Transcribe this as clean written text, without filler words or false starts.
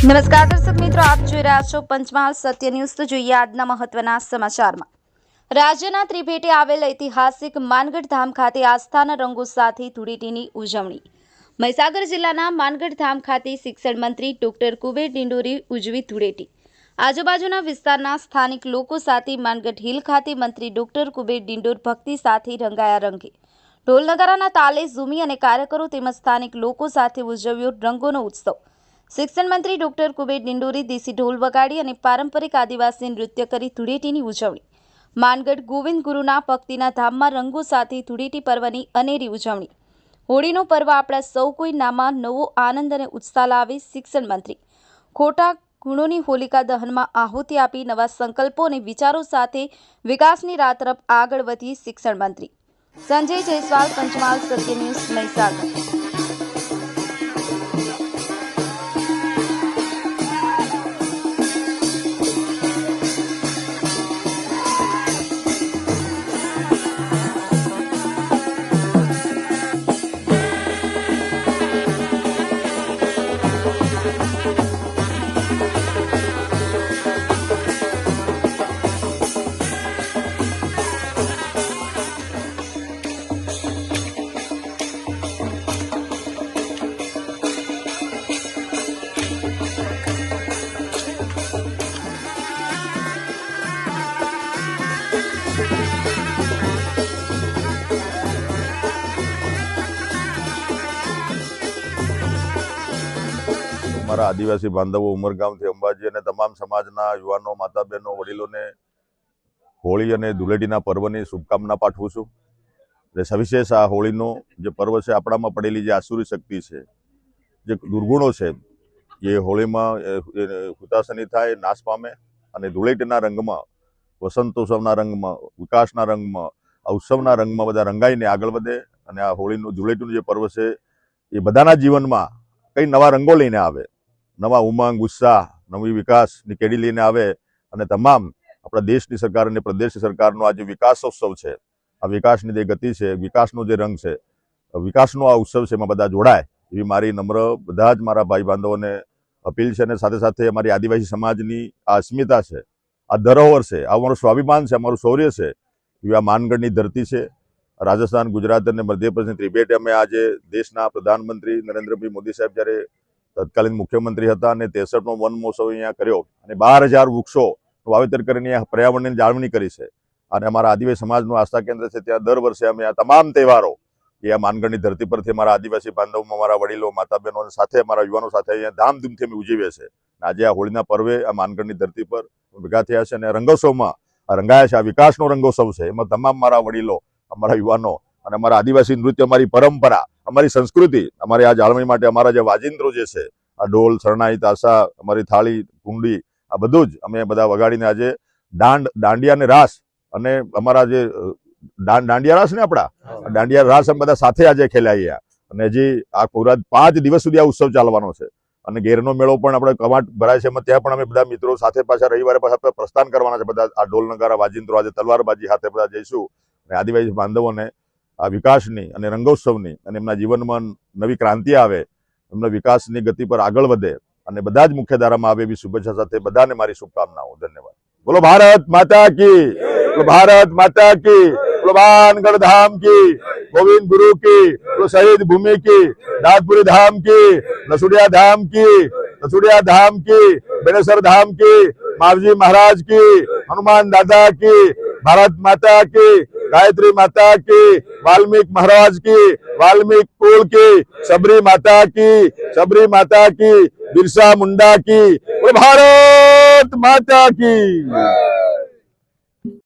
નમસ્કાર દર્શક મિત્રો, આપ જોઈ રહ્યા છો પંચમહાલ સત્ય ન્યૂઝ। તો જોઈએ આજના મહત્વના સમાચારમાં। રાજ્યના ત્રિભેટે આવેલ ઐતિહાસિક માનગઢ ધામ ખાતે આસ્થાના રંગો સાથે ધૂળેટીની ઉજવણી। મહીસાગર જિલ્લાના માનગઢ ધામ ખાતે શિક્ષણ મંત્રી ડોક્ટર કુબેર ડિંડોરે ઉજવી ધૂળેટી। આજુબાજુના વિસ્તારના સ્થાનિક લોકો સાથે માનગઢ હિલ ખાતે મંત્રી ડોક્ટર કુબેર ડિંડોર ભક્તિ સાથે રંગાયા રંગે। ઢોલ નગારાના તાલે ઝૂમી અને કાર્યકરો તેમજ સ્થાનિક લોકો સાથે ઉજવ્યો રંગોનો ઉત્સવ। શિક્ષણ મંત્રી ડોક્ટર કુબેર ડિંડોરે દેશી ઢોલ વગાડી અને પારંપરિક આદિવાસી નૃત્ય કરી ધૂળેટીની ઉજવણી। માનગઢ ગોવિંદ ગુરુના ભક્તિના ધામમાં રંગો સાથે ધૂળેટી પર્વની અનેરી ઉજવણી। હોળીનો પર્વ આપણા સૌ કોઈનામાં નવો આનંદ અને ઉત્સાહ લાવે। શિક્ષણ મંત્રી ખોટા ગુણોની હોલિકા દહનમાં આહુતિ આપી નવા સંકલ્પો અને વિચારો સાથે વિકાસની રાહ તરફ આગળ વધી શિક્ષણ મંત્રી। સંજય જયસ્વાલ, પંચમહાલ સત્ય ન્યૂઝ, મહીસાગર। મારા આદિવાસી બાંધવો ઉમરગામથી અંબાજી અને તમામ સમાજના યુવાનો, માતા બહેનો, વડીલોને હોળી અને ધૂળેટીના પર્વની શુભકામના પાઠવું છું। એટલે સવિશેષ આ હોળીનો જે પર્વ છે, આપણામાં પડેલી જે આસુરી શક્તિ છે, જે દુર્ગુણો છે, એ હોળીમાં હુતાશની થાય, નાશ પામે અને ધૂળેટીના રંગમાં, વસંતોત્સવના રંગમાં, વિકાસના રંગમાં, ઉત્સવના રંગમાં બધા રંગાઈને આગળ વધે અને આ હોળીનું ધૂળેટીનું જે પર્વ છે એ બધાના જીવનમાં કંઈ નવા રંગો લઈને આવે, નવા ઉમંગ, ઉત્સાહ, નવી વિકાસની કેડી લઈને આવે અને તમામ આપણા દેશની સરકાર અને પ્રદેશની સરકારનો આ જે વિકાસોત્સવ છે, આ વિકાસની જે ગતિ છે, વિકાસનો જે રંગ છે, વિકાસનો આ ઉત્સવ છે, એમાં બધા જોડાય એવી મારી નમ્ર બધા જ મારા ભાઈ બાંધવોને અપીલ છે। અને સાથે સાથે અમારી આદિવાસી સમાજની આ અસ્મિતા છે, આ ધરોહર છે, આ અમારું સ્વાભિમાન છે, અમારું શૌર્ય છે, એવી આ માનગઢની ધરતી છે। રાજસ્થાન, ગુજરાત અને મધ્યપ્રદેશની ત્રિભેટે અમે આજે દેશના પ્રધાનમંત્રી નરેન્દ્રભાઈ મોદી સાહેબ જ્યારે તત્કાલીન મુખ્યમંત્રી હતા અને 63મો વન મહોત્સવ અહીંયા કર્યો અને 12,000 વૃક્ષો વાવેતર કરીને પર્યાવરણની જાળવણી કરી છે। અને અમારા આદિવાસી સમાજનું આસ્થા કેન્દ્ર છે, ત્યાં દર વર્ષે અમે આ તમામ તહેવારો એ આ માનગઢની ધરતી પરથી અમારા આદિવાસી બાંધવોમાં અમારા વડીલો, માતા બહેનો સાથે, અમારા યુવાનો સાથે અહીંયા ધામધૂમથી અમે ઉજવીએ છીએ। આજે આ હોળીના પર્વે આ માનગઢની ધરતી પર ભેગા થયા છે અને રંગોત્સવમાં રંગાયા છે। આ વિકાસનો રંગોત્સવ છે, એમાં તમામ મારા વડીલો, અમારા યુવાનો અને અમારા આદિવાસી નૃત્ય, અમારી પરંપરા, અમારી સંસ્કૃતિ, અમારી આ જાળવણી માટે અમારા જે વાજિંત્રો જે છે, આ ઢોલ, શરણાઈ, તાસા, અમારી થાળી, કુંડી, આ બધું જ અમે બધા વગાડીને આજે દાંડિયા અને રાસ અને અમારા જે દાંડિયા રાસ ને આપણા દાંડિયા રાસ અમે બધા સાથે આજે ખેલાઈએ અને હજી આ પૂરા 5 દિવસ સુધી આ ઉત્સવ ચાલવાનો છે। અને ગેરનો મેળો પણ આપણે કવાંટ ભરાય છે, એમાં ત્યાં પણ અમે બધા મિત્રો સાથે પાછા રવિવારે પાછા પ્રસ્થાન કરવાના છે। બધા આ ઢોલ નગારા, વાજિંત્રો, આજે તલવારબાજી સાથે બધા જઈશું અને આદિવાસી બાંધવોને આ વિકાસની અને રંગોત્સવની અને એમના જીવનમાં નવી ક્રાંતિ આવે, એમના વિકાસની ગતિ પર આગળ વધે અને બધા જ મુખ્ય ધારામાં આવે એવી શુભેચ્છા સાથે બધાને મારી શુભકામનાઓ। ધન્યવાદ। બોલો ભારત માતા કી, બોલો ભારત માતા કી, બોલો માનગઢ ધામ की, गोविंद गुरु की, बोलो शहीद भूमि की, दादपुरी धाम की, नसुड़िया धाम की, नसुड़िया धाम की, बेनेसर धाम की, मावजी महाराज की, हनुमान दादा की, भारत माता की, गायत्री माता की, वाल्मीकि महाराज की, वाल्मीकि कुल की, सबरी माता की, बिरसा मुंडा की, भारत माता की।